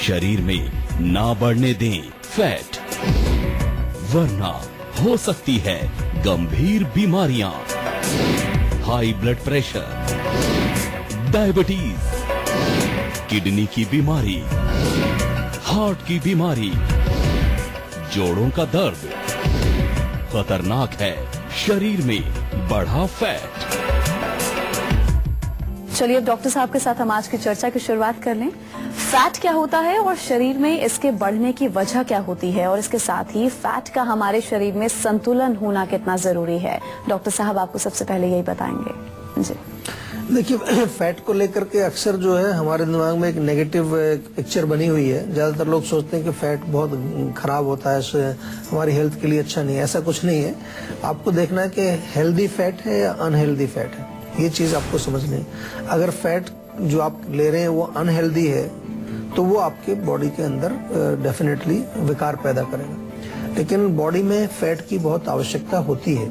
शरीर में ना बढ़ने दें फैट, वरना हो सकती है गंभीर बीमारियां, high blood pressure, diabetes, kidney की बीमारी, हार्ट की बीमारी, जोड़ों का दर्द। खतरनाक है शरीर में बढ़ा फैट। चलिए अब डॉक्टर साहब के साथ हम आज की चर्चा की शुरुआत कर लें। फैट क्या होता है और शरीर में इसके बढ़ने की वजह क्या होती है, और इसके साथ ही फैट का हमारे शरीर में संतुलन होना कितना जरूरी है। डॉक्टर साहब आपको सबसे पहले यही बताएंगे जी। देखिए, फैट को लेकर के अक्सर जो है हमारे दिमाग में एक नेगेटिव पिक्चर बनी हुई है। ज्यादातर लोग सोचते हैं कि फैट बहुत खराब होता है, हमारी हेल्थ के लिए अच्छा नहीं है। ऐसा कुछ नहीं है। आपको देखना है कि हेल्दी फैट है या अनहेल्दी फैट है, ये चीज आपको समझनी है। अगर फैट जो आप ले रहे हैं वो अनहेल्दी है तो वो आपके बॉडी के अंदर डेफिनेटली विकार पैदा करेगा। लेकिन बॉडी में फैट की बहुत आवश्यकता होती है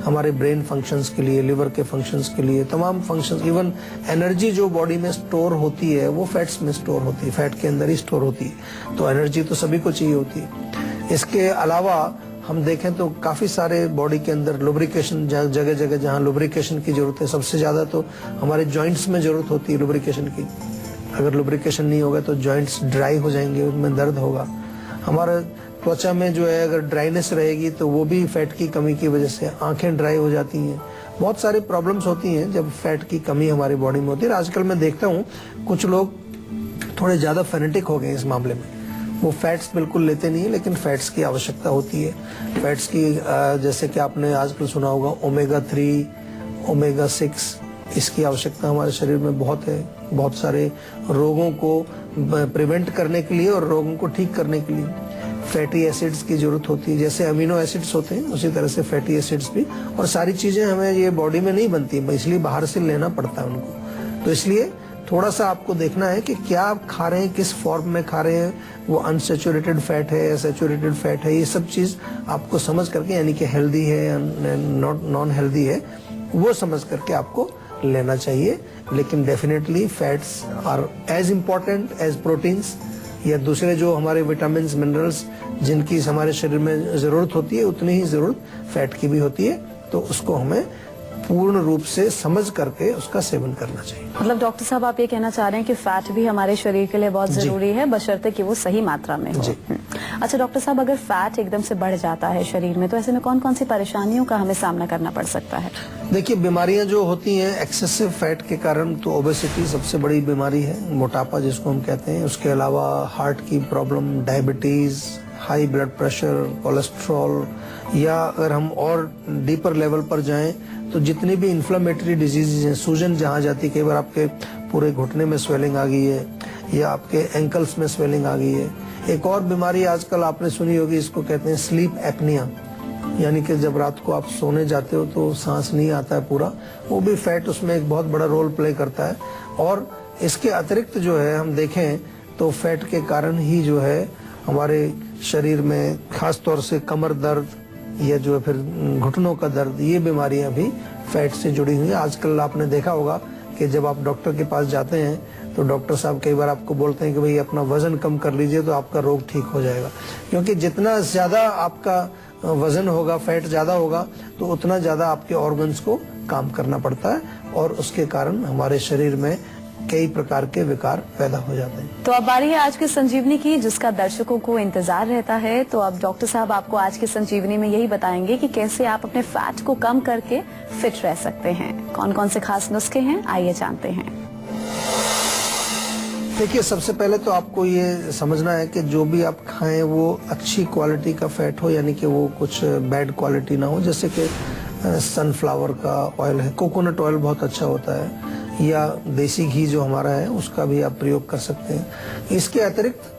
हमारे ब्रेन फंक्शंस के लिए, लिवर के फंक्शंस के लिए, तमाम फंक्शंस। इवन एनर्जी जो बॉडी में स्टोर होती है वो फैट्स में स्टोर होती है, फैट के अंदर ही स्टोर होती है। तो एनर्जी तो सभी को चाहिए होती है। इसके अलावा हम देखें तो काफी सारे बॉडी के अंदर लुब्रिकेशन, जगह जगह जहाँ लुब्रिकेशन की जरूरत है, सबसे ज्यादा तो हमारे जॉइंट्स में जरूरत होती है लुब्रिकेशन की। अगर लुब्रिकेशन नहीं होगा तो जॉइंट्स ड्राई हो जाएंगे, उनमें दर्द होगा। हमारा त्वचा में जो है अगर ड्राइनेस रहेगी तो वो भी फैट की कमी की वजह से आंखें ड्राई हो जाती हैं। बहुत सारी प्रॉब्लम्स होती हैं जब फैट की कमी हमारी बॉडी में होती है। आजकल मैं देखता हूँ कुछ लोग थोड़े ज्यादा फेनेटिक हो गए इस मामले में। वो फैट्स बिल्कुल लेते नहीं है, लेकिन फैट्स की आवश्यकता होती है। फैट्स की जैसे कि आपने आजकल सुना होगा ओमेगा 3, ओमेगा 6, इसकी आवश्यकता हमारे शरीर में बहुत है। बहुत सारे रोगों को प्रिवेंट करने के लिए और रोगों को ठीक करने के लिए फैटी एसिड्स की जरूरत होती है। जैसे अमीनो एसिड्स होते हैं उसी तरह से फैटी एसिड्स भी, और सारी चीजें हमें ये बॉडी में नहीं बनती, इसलिए बाहर से लेना पड़ता है उनको। तो इसलिए थोड़ा सा आपको देखना है कि क्या आप खा रहे हैं, किस फॉर्म में खा रहे हैं, वो अनसेचुरेटेड फैट है या सैचुरेटेड फैट है, ये सब चीज आपको समझ करके, यानी कि हेल्दी है या नॉन हेल्दी है, वो समझ करके आपको लेना चाहिए। लेकिन definitely fats are as important as proteins या दूसरे जो हमारे विटामिन मिनरल्स जिनकी हमारे शरीर में जरूरत होती है, उतनी ही जरूरत फैट की भी होती है। तो उसको हमें पूर्ण रूप से समझ करके उसका सेवन करना चाहिए। मतलब डॉक्टर साहब आप ये कहना चाह रहे हैं कि फैट भी हमारे शरीर के लिए बहुत जरूरी है, बशर्ते कि वो सही मात्रा में हो। अच्छा डॉक्टर साहब, अगर फैट एकदम से बढ़ जाता है शरीर में तो ऐसे में कौन कौन सी परेशानियों का हमें सामना करना पड़ सकता है? देखिए, बीमारियां जो होती हैं एक्सेसिव फैट के कारण, तो ओबेसिटी सबसे बड़ी बीमारी है, मोटापा जिसको हम कहते हैं। उसके अलावा हार्ट की problem, diabetes, high blood pressure, cholesterol, या अगर हम और डीपर लेवल पर जाएं तो जितनी भी इन्फ्लेमेटरी डिजीजेज हैं, सूजन जहाँ जाती, कई बार आपके पूरे घुटने में स्वेलिंग आ गई है या आपके एंकल्स में स्वेलिंग आ गई है। एक और बीमारी आजकल आपने सुनी होगी, इसको कहते हैं स्लीप एपनिया, यानी कि जब रात को आप सोने जाते हो तो सांस नहीं आता है पूरा, वो भी फैट उसमें एक बहुत बड़ा रोल प्ले करता है। और इसके अतिरिक्त जो है हम देखें तो फैट के कारण ही जो है हमारे शरीर में खास तौर से कमर दर्द या जो है फिर घुटनों का दर्द, ये बीमारियां भी फैट से जुड़ी हुई हैं। आजकल आपने देखा होगा कि जब आप डॉक्टर के पास जाते हैं तो डॉक्टर साहब कई बार आपको बोलते हैं कि भाई अपना वजन कम कर लीजिए तो आपका रोग ठीक हो जाएगा। क्योंकि जितना ज्यादा आपका वजन होगा, फैट ज्यादा होगा, तो उतना ज्यादा आपके ऑर्गन्स को काम करना पड़ता है और उसके कारण हमारे शरीर में कई प्रकार के विकार पैदा हो जाते हैं। तो अब बारी है आज की संजीवनी की, जिसका दर्शकों को इंतजार रहता है। तो अब डॉक्टर साहब आपको आज की संजीवनी में यही बताएंगे कि कैसे आप अपने फैट को कम करके फिट रह सकते हैं। कौन कौन से खास नुस्खे हैं, आइए जानते हैं। देखिए, सबसे पहले तो आपको ये समझना है कि जो भी आप खाएं वो अच्छी क्वालिटी का फैट हो, यानी कि वो कुछ बैड क्वालिटी ना हो। जैसे कि सनफ्लावर का ऑयल है, कोकोनट ऑयल बहुत अच्छा होता है, या देसी घी जो हमारा है उसका भी आप प्रयोग कर सकते हैं। इसके अतिरिक्त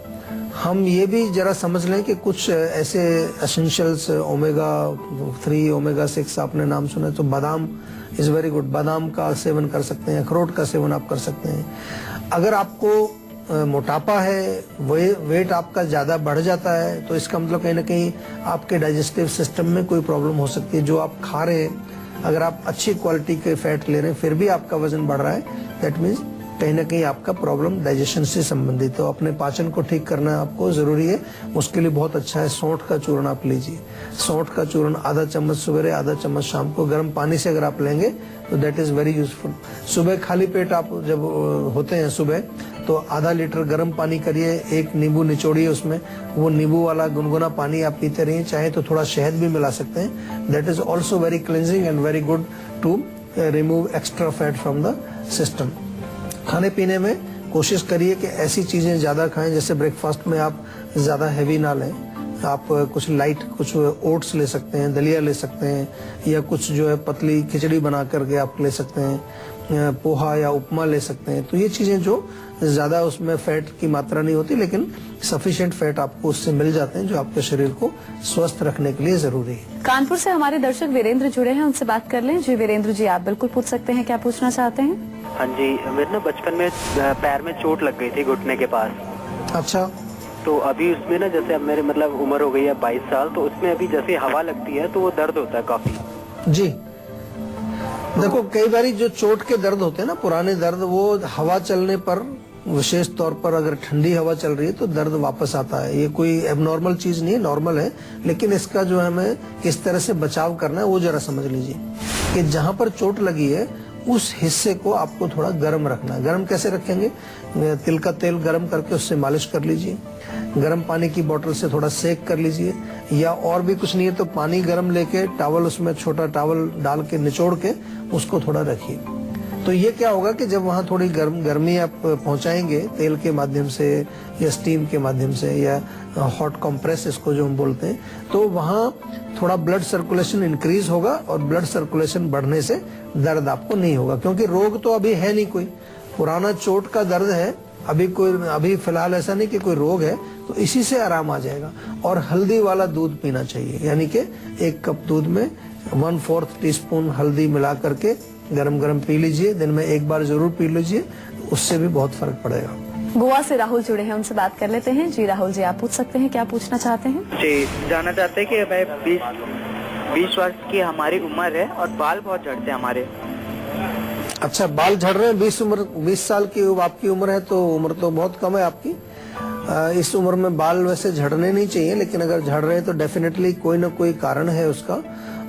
हम ये भी जरा समझ लें कि कुछ ऐसे एसेंशियल्स, ओमेगा 3, ओमेगा 6 आपने नाम सुना, तो बादाम इज वेरी गुड, बादाम का सेवन कर सकते हैं, अखरोट का सेवन आप कर सकते हैं। अगर आपको मोटापा है, वेट आपका ज्यादा बढ़ जाता है, तो इसका मतलब कहीं ना कहीं आपके डाइजेस्टिव सिस्टम में कोई प्रॉब्लम हो सकती है। जो आप खा रहे हैं, अगर आप अच्छी क्वालिटी के फैट ले रहे हैं फिर भी आपका वजन बढ़ रहा है, दैट मीन्स कहीं ना कहीं आपका प्रॉब्लम डाइजेशन से संबंधित है। तो अपने पाचन को ठीक करना आपको जरूरी है, उसके लिए बहुत अच्छा है सौंठ का चूर्ण आप लीजिए। सौंठ का चूर्ण आधा चम्मच सुबह, आधा चम्मच शाम को गर्म पानी से अगर आप लेंगे तो दैट इज वेरी यूजफुल। सुबह खाली पेट आप जब होते हैं सुबह तो आधा लीटर गर्म पानी करिए, एक नींबू निचोड़िए उसमें, वो नींबू वाला गुनगुना पानी आप पीते रहिए, चाहे तो थोड़ा शहद भी मिला सकते हैं। That is also very cleansing and very good to remove extra fat from the system. खाने पीने में कोशिश करिए कि ऐसी चीजें ज्यादा खाएं, जैसे ब्रेकफास्ट में आप ज्यादा हैवी ना लें, आप कुछ लाइट, कुछ ओट्स ले सकते हैं, दलिया ले सकते हैं, या कुछ जो है पतली खिचड़ी बना करके आप ले सकते हैं, पोहा या उपमा ले सकते हैं। तो ये चीजें जो ज्यादा उसमें फैट की मात्रा नहीं होती, लेकिन सफिशिएंट फैट आपको उससे मिल जाते हैं जो आपके शरीर को स्वस्थ रखने के लिए जरूरी है। कानपुर से हमारे दर्शक वीरेंद्र जुड़े हैं, उनसे बात कर लें। जी वीरेंद्र जी, आप बिल्कुल पूछ सकते हैं, क्या पूछना चाहते हैं? हाँ जी, मेरे ना बचपन में पैर में चोट लग गई थी घुटने के पास। अच्छा, तो अभी उसमें ना जैसे अब मेरे मतलब उम्र हो गई है 22 साल, तो उसमें अभी जैसे हवा लगती है तो वो दर्द होता है काफी। जी देखो, कई बारी जो चोट के दर्द होते हैं ना, पुराने दर्द, वो हवा चलने पर, विशेष तौर पर अगर ठंडी हवा चल रही है तो दर्द वापस आता है। ये कोई एबनॉर्मल चीज नहीं है, नॉर्मल है, लेकिन इसका जो है हमें किस तरह से बचाव करना है वो जरा समझ लीजिए कि जहां पर चोट लगी है उस हिस्से को आपको थोड़ा गर्म रखना है। गर्म कैसे रखेंगे? तिल का तेल गर्म करके उससे मालिश कर लीजिए, गर्म पानी की बोतल से थोड़ा सेक कर लीजिए, या और भी कुछ नहीं है तो पानी गर्म लेके टावल, उसमें छोटा टावल डाल के निचोड़ के उसको थोड़ा रखिए। तो ये क्या होगा कि जब वहाँ थोड़ी गर्मी आप पहुंचाएंगे तेल के माध्यम से या स्टीम के माध्यम से या हॉट कंप्रेस इसको जो हम बोलते हैं, तो वहाँ थोड़ा ब्लड सर्कुलेशन इंक्रीज होगा और ब्लड सर्कुलेशन बढ़ने से दर्द आपको नहीं होगा, क्योंकि रोग तो अभी है नहीं कोई, पुराना चोट का दर्द है, अभी फिलहाल ऐसा नहीं कि कोई रोग है, तो इसी से आराम आ जाएगा। और हल्दी वाला दूध पीना चाहिए, यानी कि 1 कप दूध में 1/4 टीस्पून हल्दी मिला करके गरम गरम पी लीजिए, दिन में 1 बार जरूर पी लीजिए, उससे भी बहुत फर्क पड़ेगा। गोवा से राहुल जुड़े हैं, उनसे बात कर लेते हैं। जी राहुल जी, आप पूछ सकते हैं, क्या पूछना चाहते हैं? जी, जानना चाहते हैं कि मैं 20 वर्ष की हमारी उम्र है और बाल बहुत झड़ते हैं हमारे। अच्छा, बाल झड़ रहे हैं, 20 साल की आपकी उम्र है, तो उम्र तो बहुत कम है आपकी। इस उम्र में बाल वैसे झड़ने नहीं चाहिए, लेकिन अगर झड़ रहे हैं तो डेफिनेटली कोई ना कोई कारण है उसका,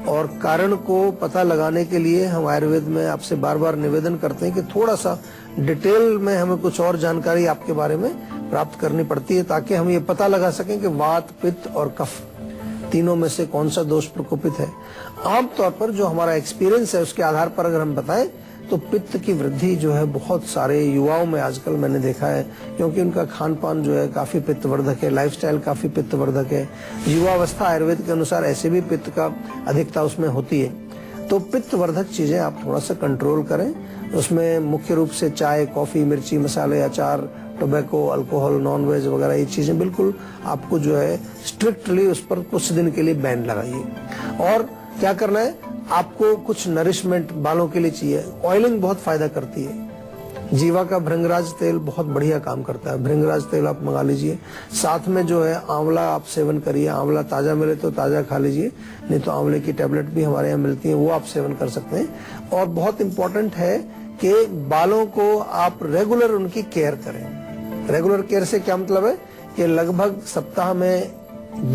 और कारण को पता लगाने के लिए हम आयुर्वेद में आपसे बार बार निवेदन करते हैं कि थोड़ा सा डिटेल में हमें कुछ और जानकारी आपके बारे में प्राप्त करनी पड़ती है, ताकि हम ये पता लगा सकें कि वात, पित्त और कफ तीनों में से कौन सा दोष प्रकोपित है। आमतौर पर जो हमारा एक्सपीरियंस है उसके आधार पर अगर हम बताएं तो पित्त की वृद्धि जो है बहुत सारे युवाओं में आजकल मैंने देखा है, क्योंकि उनका खान पान जो है काफी पित्तवर्धक है, लाइफस्टाइल काफी पित्तवर्धक है। युवावस्था आयुर्वेद के अनुसार ऐसे भी पित्त का अधिकता उसमें होती है, तो पित्तवर्धक चीजें आप थोड़ा सा कंट्रोल करें। उसमें मुख्य रूप से चाय, कॉफी, मिर्ची, मसाले, अचार, टोबैको, अल्कोहल, नॉन वेज वगैरह ये चीजें बिल्कुल आपको जो है स्ट्रिक्टली उस पर कुछ दिन के लिए बैन लगाइए। और क्या करना है, आपको कुछ नरिशमेंट बालों के लिए चाहिए। ऑयलिंग बहुत फायदा करती है। जीवा का भृंगराज तेल बहुत बढ़िया काम करता है, भृंगराज तेल आप मंगा लीजिए। साथ में जो है आंवला आप सेवन करिए, आंवला ताजा मिले तो ताजा खा लीजिए, नहीं तो आंवले की टेबलेट भी हमारे यहाँ मिलती है, वो आप सेवन कर सकते हैं। और बहुत इम्पोर्टेंट है कि बालों को आप रेगुलर उनकी केयर करें। रेगुलर केयर से क्या मतलब है कि लगभग सप्ताह में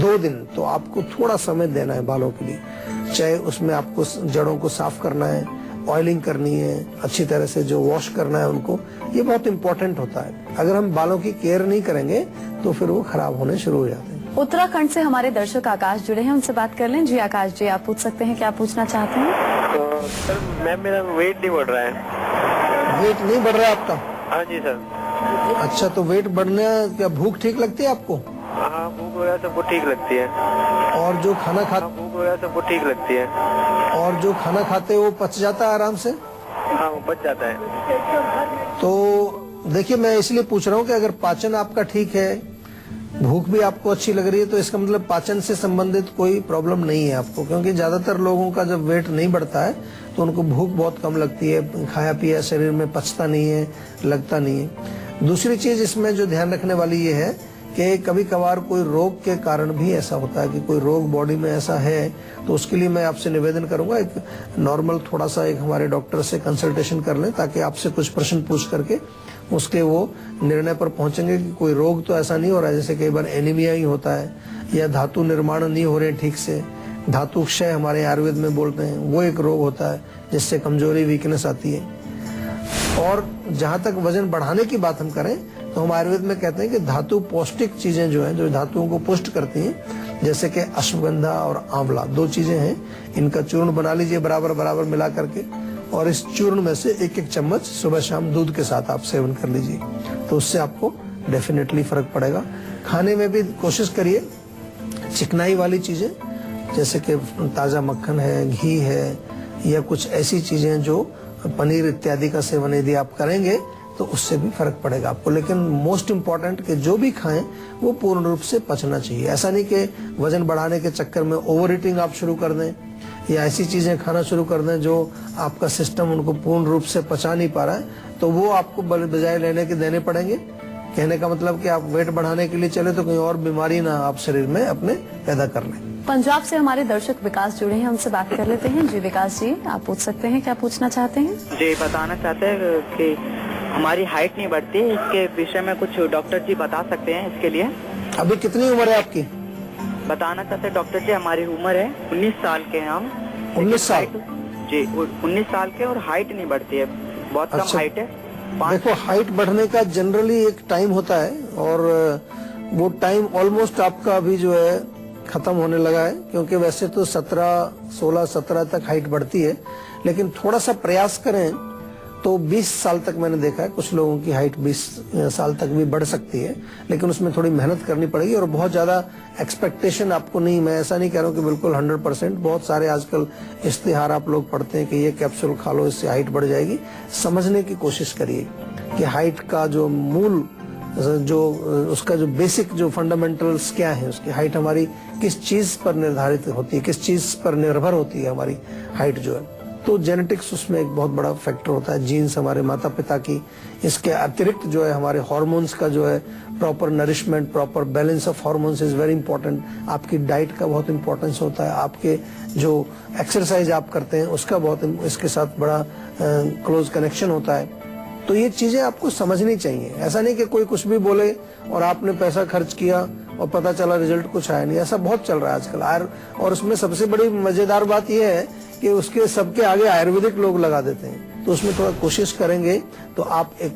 2 दिन तो आपको थोड़ा समय देना है बालों के लिए, चाहे उसमें आपको जड़ों को साफ करना है, ऑयलिंग करनी है, अच्छी तरह से जो वॉश करना है उनको, ये बहुत इंपॉर्टेंट होता है। अगर हम बालों की केयर नहीं करेंगे तो फिर वो खराब होने शुरू हो जाते हैं। उत्तराखंड से हमारे दर्शक आकाश जुड़े हैं, उनसे बात कर लें। जी आकाश जी, आप पूछ सकते हैं, क्या पूछना चाहते हैं? तो सर मैम, मेरा वेट नहीं बढ़ रहा है। वेट नहीं बढ़ रहा है आपका? हाँ जी सर। अच्छा, तो वेट बढ़ने, क्या भूख ठीक लगती है आपको? हाँ, भूख वगैरह सबको ठीक लगती है। और जो खाना भूख वगैरह सबको ठीक लगती है। और जो खाना खाते हैं वो पच जाता है आराम से? हाँ, वो पच जाता है। तो देखिए, मैं इसलिए पूछ रहा हूँ कि अगर पाचन आपका ठीक है, भूख भी आपको अच्छी लग रही है, तो इसका मतलब पाचन से संबंधित कोई प्रॉब्लम नहीं है आपको। क्योंकि ज्यादातर लोगों का जब वेट नहीं बढ़ता है तो उनको भूख बहुत कम लगती है, खाया पिया शरीर में पचता नहीं है, लगता नहीं है। दूसरी चीज इसमें जो ध्यान रखने वाली ये है कि कभी कभार कोई रोग के कारण भी ऐसा होता है कि कोई रोग बॉडी में ऐसा है, तो उसके लिए मैं आपसे निवेदन करूंगा एक नॉर्मल थोड़ा सा एक हमारे डॉक्टर से कंसल्टेशन कर लें, ताकि आपसे कुछ प्रश्न पूछ करके उसके वो निर्णय पर पहुंचेंगे कि कोई रोग तो ऐसा नहीं हो रहा है, जैसे कई बार एनीमिया ही होता है या धातु निर्माण नहीं हो रहे ठीक से, धातु क्षय हमारे आयुर्वेद में बोलते हैं, वो एक रोग होता है जिससे कमजोरी वीकनेस आती है। और जहां तक वजन बढ़ाने की बात हम करें तो हम आयुर्वेद में कहते हैं कि धातु पौष्टिक चीजें जो हैं, जो धातुओं को पुष्ट करती हैं, जैसे कि अश्वगंधा और आंवला, 2 चीजें हैं, इनका चूर्ण बना लीजिए बराबर बराबर मिला करके, और इस चूर्ण में से 1-1 चम्मच सुबह शाम दूध के साथ आप सेवन कर लीजिए, तो उससे आपको डेफिनेटली फर्क पड़ेगा। खाने में भी कोशिश करिए चिकनाई वाली चीजें, जैसे कि ताजा मक्खन है, घी है, या कुछ ऐसी चीजें जो पनीर इत्यादि का सेवन यदि आप करेंगे तो उससे भी फर्क पड़ेगा आपको। लेकिन मोस्ट इम्पोर्टेंट कि जो भी खाएं वो पूर्ण रूप से पचना चाहिए। ऐसा नहीं कि वजन बढ़ाने के चक्कर में ओवर ईटिंग आप शुरू कर दें या ऐसी चीजें खाना शुरू कर दें जो आपका सिस्टम उनको पूर्ण रूप से पचा नहीं पा रहा है, तो वो आपको बजाय लेने के देने पड़ेंगे। कहने का मतलब कि आप वेट बढ़ाने के लिए चले तो कोई और बीमारी ना आप शरीर में अपने पैदा कर लें। पंजाब से हमारे दर्शक विकास जुड़े हैं, उनसे बात कर लेते हैं। जी विकास जी, आप पूछ सकते हैं, क्या पूछना चाहते हैं? जी बताना चाहते हैं कि हमारी हाइट नहीं बढ़ती, इसके विषय में कुछ डॉक्टर जी बता सकते हैं इसके लिए? अभी कितनी उम्र है आपकी? बताना चाहते हैं डॉक्टर जी, हमारी उम्र है 19 साल के हैं हम। 19 साल? जी 19 साल के, और हाइट नहीं बढ़ती है, बहुत कम अच्छा। हाइट है। देखो, हाइट बढ़ने का जनरली एक टाइम होता है और वो टाइम ऑलमोस्ट आपका अभी जो है खत्म होने लगा है, क्योंकि वैसे तो 16-17 तक हाइट बढ़ती है, लेकिन थोड़ा सा प्रयास करें तो 20 साल तक मैंने देखा है कुछ लोगों की हाइट 20 साल तक भी बढ़ सकती है, लेकिन उसमें थोड़ी मेहनत करनी पड़ेगी और बहुत ज्यादा एक्सपेक्टेशन आपको नहीं। मैं ऐसा नहीं कह रहा हूँ कि बिल्कुल 100%, बहुत सारे आजकल इश्तिहार आप लोग पढ़ते हैं कि ये कैप्सूल खा लो इससे हाइट बढ़ जाएगी। समझने की कोशिश करिए कि हाइट का जो मूल, जो उसका जो बेसिक जो फंडामेंटल्स क्या है, उसकी हाइट हमारी किस चीज पर निर्धारित होती है, किस चीज पर निर्भर होती है हमारी हाइट जो है। तो जेनेटिक्स उसमें एक बहुत बड़ा फैक्टर होता है, जीन्स हमारे माता पिता की। इसके अतिरिक्त जो है हमारे हार्मोन्स का जो है proper nourishment, proper balance of hormones is very important. आपकी डाइट का बहुत इंपॉर्टेंस होता है, आपके जो एक्सरसाइज आप करते हैं उसका बहुत इसके साथ बड़ा क्लोज कनेक्शन होता है। तो ये चीजें आपको समझनी चाहिए। ऐसा नहीं कि कोई कुछ भी बोले और आपने पैसा खर्च किया और पता चला रिजल्ट कुछ आया नहीं, ऐसा बहुत चल रहा है आजकल। और उसमें सबसे बड़ी मजेदार बात यह है कि उसके सबके आगे आयुर्वेदिक लोग लगा देते हैं। तो उसमें थोड़ा कोशिश करेंगे तो आप एक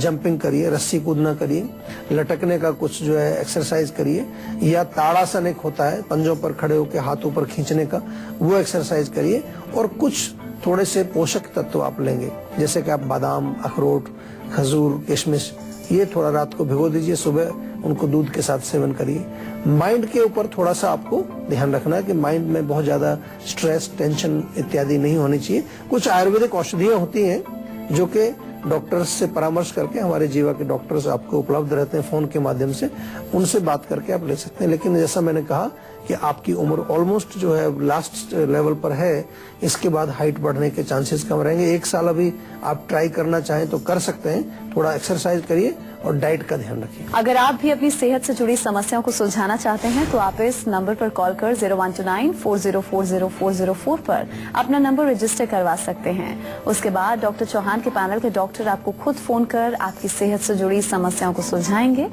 जंपिंग करिए, रस्सी कूदना करिए, लटकने का कुछ जो है एक्सरसाइज करिए, या ताड़ासन एक होता है पंजों पर खड़े होकर हाथों पर खींचने का, वो एक्सरसाइज करिए। और कुछ थोड़े से पोषक तत्व आप लेंगे, जैसे कि आप बादाम, अखरोट, खजूर, किशमिश, ये थोड़ा रात को भिगो दीजिए, सुबह उनको दूध के साथ सेवन करिए। माइंड के ऊपर थोड़ा सा आपको ध्यान रखना है कि माइंड में बहुत ज्यादा स्ट्रेस, टेंशन इत्यादि नहीं होनी चाहिए। कुछ आयुर्वेदिक औषधियां होती हैं जो कि डॉक्टर्स से परामर्श करके, हमारे जीवा के डॉक्टर्स आपको उपलब्ध रहते हैं फोन के माध्यम से, उनसे बात करके आप ले सकते हैं। लेकिन जैसा मैंने कहा कि आपकी उम्र ऑलमोस्ट जो है लास्ट लेवल पर है, इसके बाद हाइट बढ़ने के चांसेस कम रहेंगे। 1 साल अभी आप ट्राई करना चाहें तो कर सकते हैं, थोड़ा एक्सरसाइज करिए और डाइट का ध्यान रखिए। अगर आप भी अपनी सेहत से जुड़ी समस्याओं को सुलझाना चाहते हैं तो आप इस नंबर पर कॉल कर 0129404004 पर अपना नंबर रजिस्टर करवा सकते हैं। उसके बाद डॉक्टर चौहान के पैनल के डॉक्टर आपको खुद फोन कर आपकी सेहत से जुड़ी समस्याओं को सुलझाएंगे।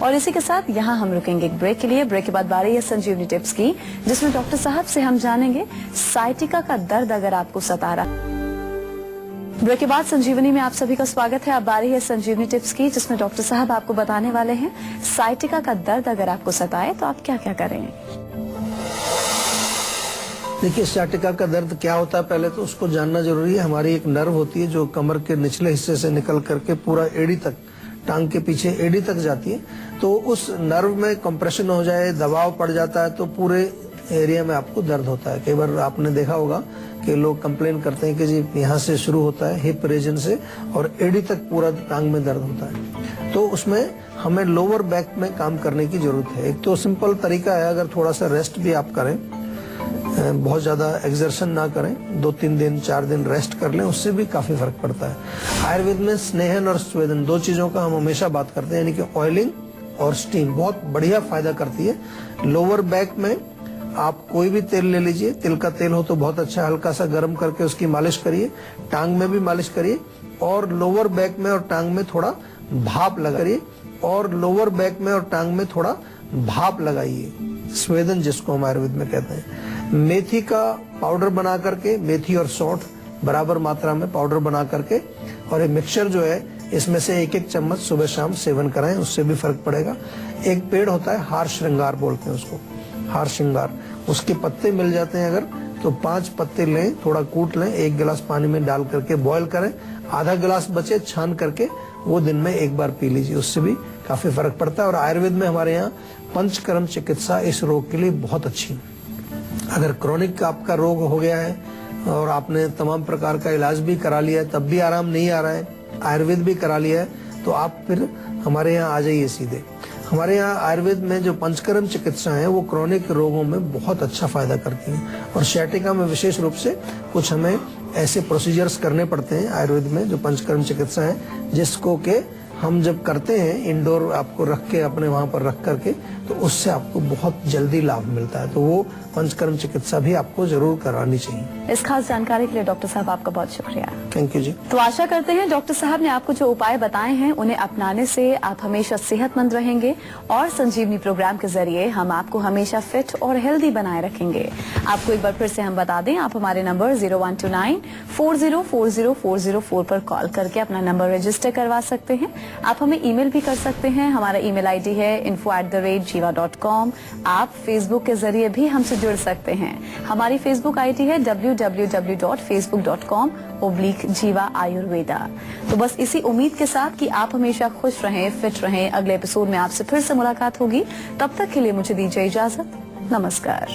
और इसी के साथ यहाँ हम रुकेंगे एक ब्रेक के लिए। ब्रेक के बाद बारी है संजीवनी टिप्स की, जिसमें डॉक्टर साहब से हम जानेंगे साइटिका का दर्द अगर आपको सता रहा। ब्रेक के बाद संजीवनी में आप सभी का स्वागत है। अब बारी है संजीवनी टिप्स की, जिसमें डॉक्टर साहब आपको बताने वाले हैं साइटिका का दर्द अगर आपको सताए तो आप क्या क्या करें। देखिए, साइटिका का दर्द क्या होता है पहले तो उसको जानना जरूरी है। हमारी एक नर्व होती है जो कमर के निचले हिस्से से निकल करके पूरा एड़ी तक, टांग के पीछे एड़ी तक जाती है। तो उस नर्व में कंप्रेशन हो जाए, दबाव पड़ जाता है तो पूरे एरिया में आपको दर्द होता है। कई बार आपने देखा होगा कि लोग कंप्लेन करते हैं कि जी यहाँ से शुरू होता है हिप रीजन से और एड़ी तक पूरा टांग में दर्द होता है। तो उसमें हमें लोअर बैक में काम करने की जरूरत है। एक तो सिंपल तरीका है, अगर थोड़ा सा रेस्ट भी आप करें, बहुत ज्यादा एक्सर्शन ना करें, 2-3 दिन 4 दिन रेस्ट कर लें, उससे भी काफी फर्क पड़ता है। आयुर्वेद में स्नेहन और स्वेदन 2 चीजों का हम हमेशा बात करते हैं, यानी कि ऑयलिंग और स्टीम बहुत बढ़िया फायदा करती है। लोअर बैक में आप कोई भी तेल ले लीजिए, तिल का तेल हो तो बहुत अच्छा, हल्का सा गर्म करके उसकी मालिश करिए, टांग में भी मालिश करिए, और लोअर बैक में और टांग में थोड़ा भाप लगाइए और लोअर बैक में और टांग में थोड़ा भाप लगाइए, स्वेदन जिसको हम आयुर्वेद में कहते हैं। मेथी का पाउडर बना करके, मेथी और सौंठ बराबर मात्रा में पाउडर बना करके और ये मिक्सचर जो है इसमें से एक एक चम्मच सुबह शाम सेवन कराएं, उससे भी फर्क पड़ेगा। एक पेड़ होता है हार श्रृंगार बोलते हैं उसको, हार श्रृंगार, उसके पत्ते मिल जाते हैं अगर तो 5 पत्ते लें, थोड़ा कूट लें, 1 गिलास पानी में डाल करके बॉईल करें, आधा गिलास बचे छान करके वो दिन में एक बार पी लीजिए, उससे भी काफी फर्क पड़ता है। और आयुर्वेद में हमारे यहाँ पंचकर्म चिकित्सा इस रोग के लिए बहुत अच्छी है। अगर क्रॉनिक आपका रोग हो गया है और आपने तमाम प्रकार का इलाज भी करा लिया है तब भी आराम नहीं आ रहा है, आयुर्वेद भी करा लिया है, तो आप फिर हमारे यहाँ आ जाइए सीधे। हमारे यहाँ आयुर्वेद में जो पंचकर्म चिकित्सा है वो क्रॉनिक रोगों में बहुत अच्छा फायदा करती है और सciatica में विशेष रूप से कुछ हमें ऐसे प्रोसीजर्स करने पड़ते हैं आयुर्वेद में जो पंचकर्म चिकित्सा है, जिसको के हम जब करते हैं इंडोर आपको रख के अपने वहां पर रख करके, तो उससे आपको बहुत जल्दी लाभ मिलता है। तो वो पंचकर्म चिकित्सा भी आपको जरूर करानी चाहिए। इस खास जानकारी के लिए डॉक्टर साहब आपका बहुत शुक्रिया। थैंक यू जी। तो आशा करते हैं डॉक्टर साहब ने आपको जो उपाय बताए हैं उन्हें अपनाने से आप हमेशा सेहतमंद रहेंगे और संजीवनी प्रोग्राम के जरिए हम आपको हमेशा फिट और हेल्दी बनाए रखेंगे। आपको एक बार फिर से हम बता दें, आप हमारे नंबर 0129404004 पर कॉल करके अपना नंबर रजिस्टर करवा सकते हैं। आप हमें ईमेल भी कर सकते हैं, हमारा ईमेल आईडी है info@jiva.com। आप फेसबुक के जरिए भी हमसे जुड़ सकते हैं, हमारी फेसबुक आईडी है www.facebook.com/jiva ayurveda। तो बस इसी उम्मीद के साथ कि आप हमेशा खुश रहें, फिट रहें, अगले एपिसोड में आपसे फिर से मुलाकात होगी। तब तक के लिए मुझे दीजिए इजाजत, नमस्कार।